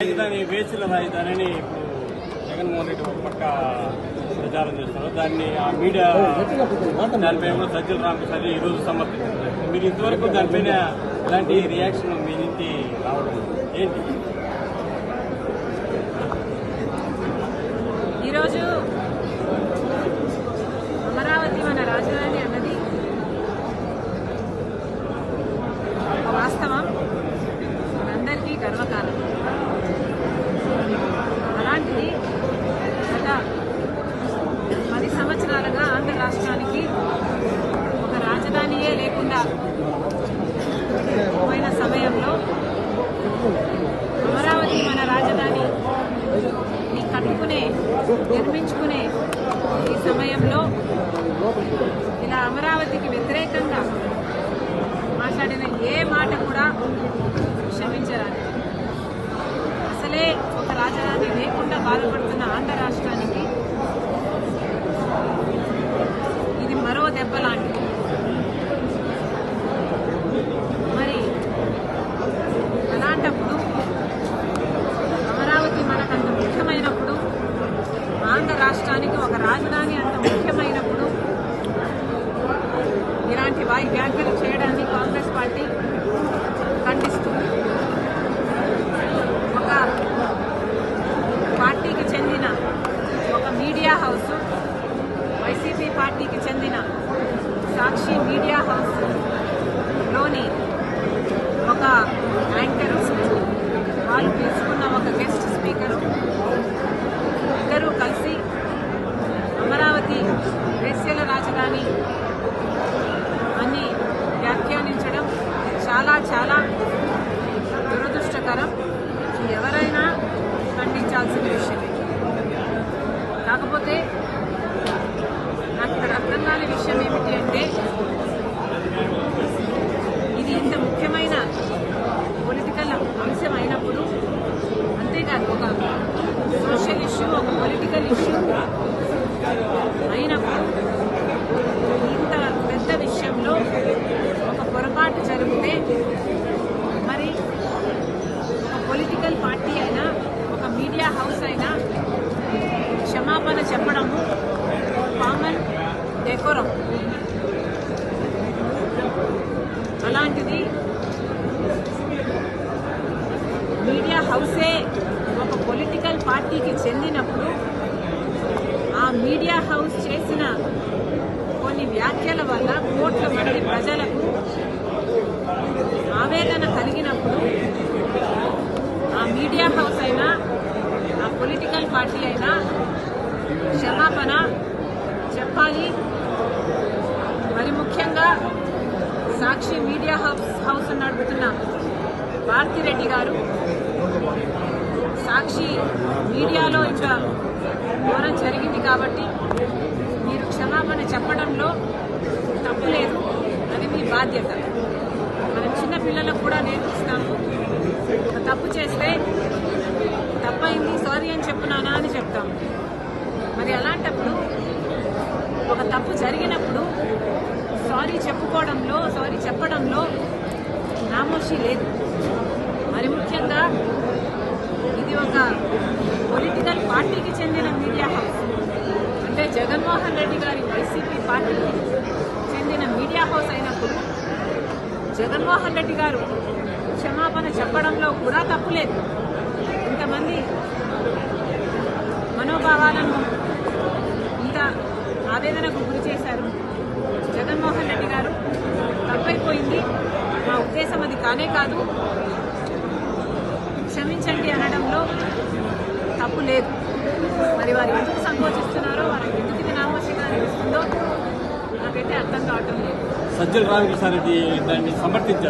రాజధాని వేసిన రాజధానిని ఇప్పుడు జగన్మోహన్ రెడ్డి ఒక పక్క ప్రచారం చేస్తున్నారు. దాన్ని ఆ మీడియా దానిపై కూడా సజ్జల రామకృష్ణ ఈరోజు సమర్థించారు. మీరు ఇంతవరకు దానిపైన ఇలాంటి రియాక్షన్ మీ నుంచి రావడం ఏంటి? ఈరోజు అమరావతి మన రాజధాని అన్నది ఒక వాస్తవం, మనందరికీ గర్వకారణం. అలాంటిది గత 10 సంవత్సరాలుగా ఆంధ్ర రాష్ట్రానికి ఒక రాజధానియే లేకుండా పోయిన సమయంలో అమరావతి మన రాజధాని కట్టుకునే నిర్మించుకునే ఈ సమయంలో ఇలా అమరావతికి వ్యతిరేకంగా మాట్లాడిన ఏ మాట కూడా క్షమించరాని. అసలే ఒక రాజధాని లేకుండా బాధపడుతున్న ఆంధ్ర రాష్ట్రానికి ఇది మరో దెబ్బ లాంటిది. మరి అలాంటప్పుడు అమరావతి మనకంత ముఖ్యమైనప్పుడు, ఆంధ్ర రాష్ట్రానికి ఒక రాజధాని అంత ముఖ్యమైనప్పుడు ఇలాంటి వ్యాఖ్యలు చేయడాన్ని కాంగ్రెస్ పార్టీ ఖండిస్తుంది. ఒక పార్టీకి చెందిన ఒక మీడియా హౌస్, వైసీపీ పార్టీకి చెందిన సాక్షి మీడియా హౌస్లోని ఒక యాంకరు, వాళ్ళు తీసుకున్న ఒక గెస్ట్ స్పీకరు, ఇద్దరూ కలిసి అమరావతి వేశ్యల రాజధాని అని వ్యాఖ్యానించడం చాలా చాలా దురదృష్టకరం. ఎవరైనా ఖండించాల్సిన విషయమే. కాకపోతే నాకు ఇక్కడ అర్థం కాని విషయం ఏమిటి అంటే, ఇది ఇంత ముఖ్యమైన పొలిటికల్ అంశం అయినప్పుడు, అంతేకాదు ఒక సోషల్ ఇష్యూ, ఒక పొలిటికల్ ఇష్యూ అయినప్పుడు ఇంత పెద్ద విషయంలో ఒక పొరపాటు జరిగితే మరి ఒక పొలిటికల్ పార్టీ అయినా, ఒక మీడియా హౌస్ అయినా క్షమాపణ చెప్పడము కామన్ డెకోరం. అలాంటిది మీడియా హౌసే ఒక పొలిటికల్ పార్టీకి చెందినప్పుడు ఆ మీడియా హౌస్ చేసిన కొన్ని వ్యాఖ్యల వల్ల కోట్ల మంది ప్రజలకు ఆవేదన కలిగినప్పుడు ఆ మీడియా హౌస్ అయినా, ఆ పొలిటికల్ పార్టీ అయినా క్షమాపణ చెప్పాలి. మరి ముఖ్యంగా సాక్షి మీడియా హౌస్ నడుపుతున్న భారతిరెడ్డి గారు సాక్షి మీడియాలో ఇంకా ఘోరం జరిగింది కాబట్టి మీరు క్షమాపణ చెప్పడంలో తప్పు లేదు, అది మీ బాధ్యత. మనం చిన్న పిల్లలకు కూడా నేర్పిస్తాము, ఒక తప్పు చేస్తే తప్పైంది సారీ అని చెప్పునానా అని చెప్తాము. మరి అలాంటప్పుడు ఒక తప్పు జరిగినప్పుడు సారీ చెప్పుకోవడంలో, సారీ చెప్పడంలో నామోషి లేదు. మరి ముఖ్యంగా ఇది ఒక పొలిటికల్ పార్టీకి చెందిన మీడియా హౌస్, అంటే జగన్మోహన్ రెడ్డి గారి వైసీపీ పార్టీకి చెందిన మీడియా హౌస్ అయినప్పుడు జగన్మోహన్ రెడ్డి గారు క్షమాపణ చెప్పడంలో కూడా తప్పు లేదు. ఇంతమంది మనోభావాలను ఇంత ఆవేదనకు గురి చేశారు. జగన్మోహన్ రెడ్డి గారు తప్పైపోయింది, మా ఉద్దేశం అది కానే కాదు, క్షమించండి అనడంలో తప్పు లేదు. మరి వారు ఎందుకు సంకోచిస్తున్నారో, వారికి ఎందుకు ఇది నామోషిగా అనిపిస్తుందో నాకైతే అర్థం కావటం లేదు. సజ్జల రామకృష్ణ రెడ్డి దాన్ని సమర్థించారు.